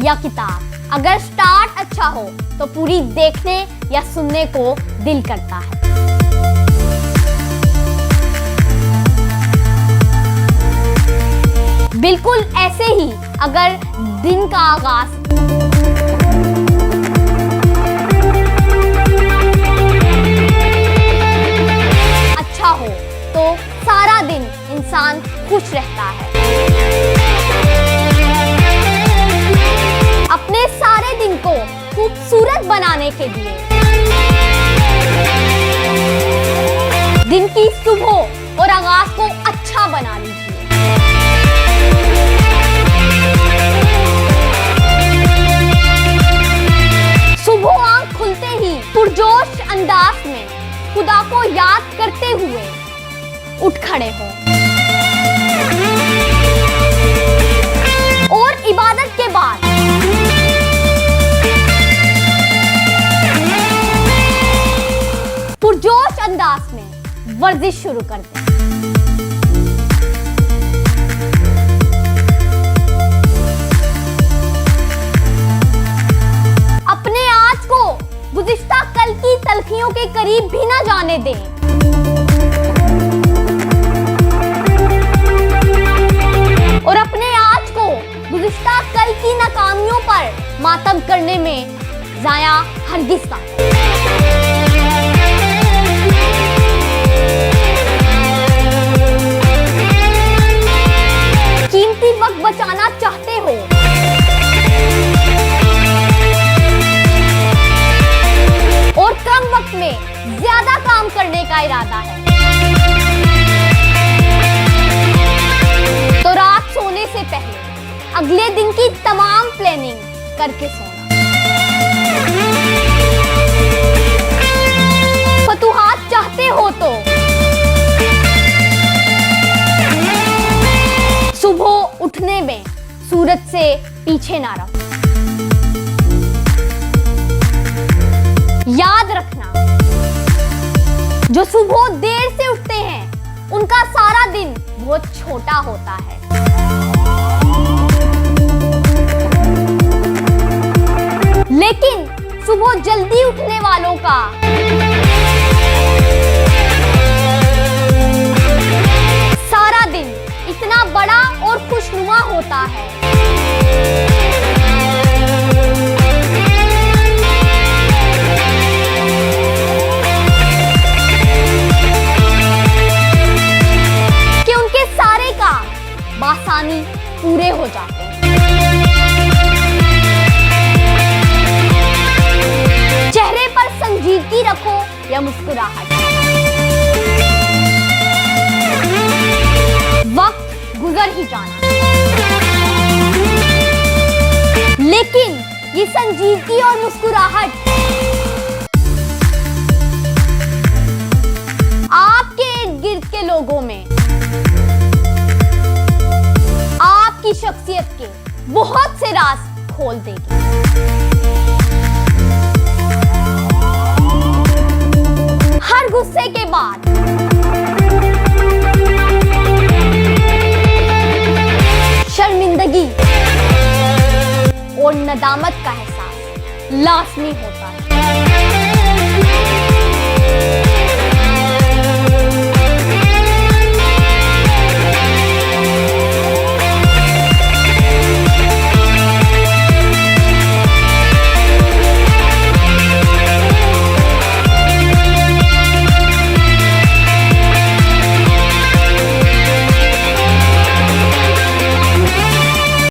या किताब। अगर स्टार्ट अच्छा हो तो पूरी देखने या सुनने को दिल करता है। बिल्कुल ऐसे ही अगर दिन का आगाज अच्छा हो तो सारा दिन इंसान खुश रहता है। अपने सारे दिन को खूबसूरत बनाने के लिए दिन की सुबह और आगाज को अच्छा बना लीजिए। सुबह आंख खुलते ही पुरजोश अंदाज में खुदा को याद करते हुए उठ खड़े हो और इबादत के बाद पुरजोश अंदाज में वर्जिश शुरू करते हैं। अपने आज को गुज़िश्ता कल की तलखियों के करीब भी ना जाने दें। और अपने आज को गुज़िश्ता कल की नाकामियों पर मातम करने में ज़ाया हरगिज़ ना करें। कीमती वक्त बचाना चाहते हो और कम वक्त में ज्यादा काम करने का इरादा है तो रात सोने से पहले अगले दिन की तमाम प्लानिंग करके सोना। फतूहात चाहते हो तो सुबह उठने में सूरज से पीछे ना रहो। याद रखना, जो सुबह देर से उठते हैं उनका सारा दिन बहुत छोटा होता है। लेकिन सुबह जल्दी उठने वालों का सारा दिन इतना बड़ा और खुशनुमा होता है कि उनके सारे काम बासानी पूरे हो जाते हैं। चेहरे पर संजीदगी रखो या मुस्कुराहट। वक्त गुजर ही जाना, लेकिन ये संजीदगी और मुस्कुराहट आपके इर्द गिर्द के लोगों में आपकी शख्सियत के बहुत से राज खोल देगी। हर गुस्से के बाद शर्मिंदगी और नदामत का एहसास लाज़मी होता है।